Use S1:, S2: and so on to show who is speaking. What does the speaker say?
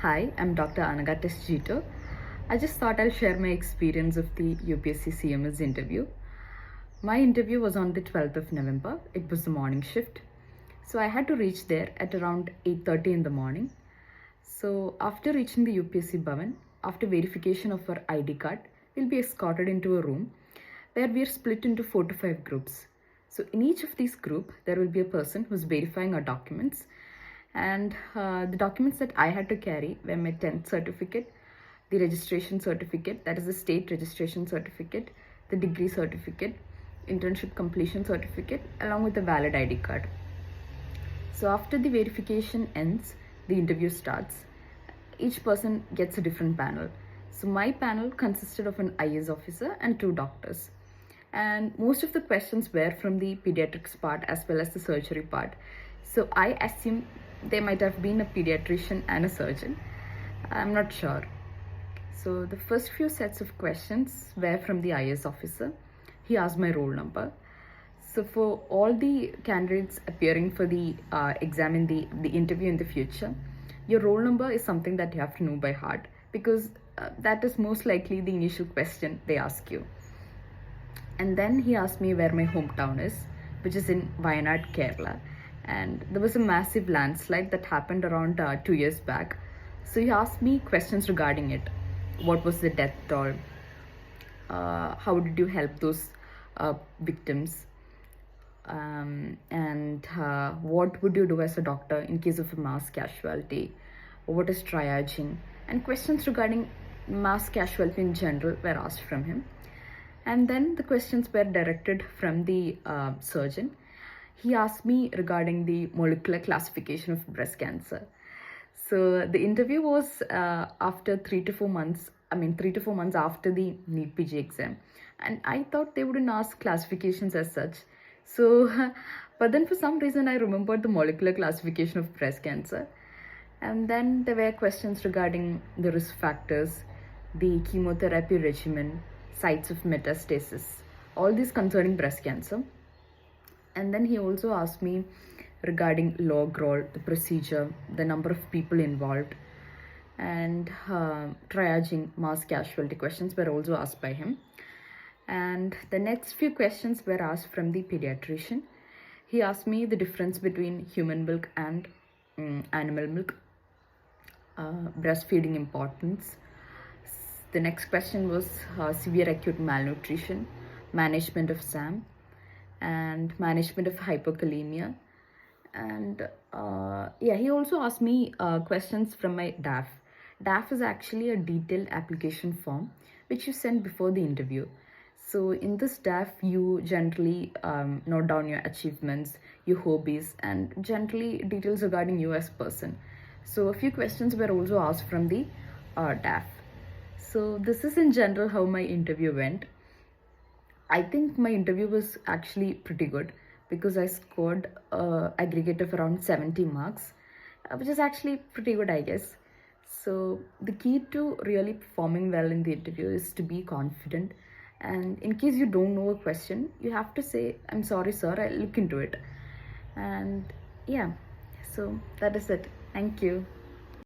S1: Hi, I'm Dr. Anagatas Jito. I just thought I'll share my experience of the UPSC CMS interview. My interview was on the 12th of November. It was the morning shift. So I had to reach there at around 8:30 in the morning. So after reaching the UPSC Bhavan, after verification of our ID card, we'll be escorted into a room where we are split into 4 to 5 groups. So in each of these group, there will be a person who's verifying our documents, and the documents that I had to carry were my 10th certificate, the registration certificate, that is the state registration certificate, the degree certificate, internship completion certificate, along with a valid ID card. So after the verification ends, the interview starts. Each person gets a different panel. So my panel consisted of an IAS officer and 2 doctors. And most of the questions were from the pediatrics part as well as the surgery part. So I assume there might have been a pediatrician and a surgeon. I'm not sure. So the first few sets of questions were from the IAS officer. He asked my roll number. So for all the candidates appearing for the exam in the interview in the future, your roll number is something that you have to know by heart, because that is most likely the initial question they ask you. And then he asked me where my hometown is, which is in Wayanad, Kerala. And there was a massive landslide that happened around 2 years back. So he asked me questions regarding it. What was the death toll? How did you help those victims? And what would you do as a doctor in case of a mass casualty? What is triaging? And questions regarding mass casualty in general were asked from him. And then the questions were directed from the surgeon. He asked me regarding the molecular classification of breast cancer. So the interview was after 3 to 4 months. 3 to 4 months after the NEET PG exam. And I thought they wouldn't ask classifications as such. So, but then for some reason I remembered the molecular classification of breast cancer. And then there were questions regarding the risk factors, the chemotherapy regimen, sites of metastasis, all these concerning breast cancer. And then he also asked me regarding log roll, the procedure, the number of people involved, and triaging mass casualty questions were also asked by him. And the next few questions were asked from the pediatrician. He asked me the difference between human milk and animal milk, breastfeeding importance. The next question was severe acute malnutrition, management of SAM, and management of hypokalemia. And he also asked me questions from my DAF. DAF is actually a detailed application form which you send before the interview. So in this DAF, you generally note down your achievements, your hobbies, and generally details regarding you as a person. So a few questions were also asked from the DAF. So this is in general how my interview went. I think my interview was actually pretty good because I scored aggregate of around 70 marks, which is actually pretty good, I guess. So the key to really performing well in the interview is to be confident. And in case you don't know a question, you have to say, "I'm sorry, sir, I'll look into it." And yeah, so that is it. Thank you.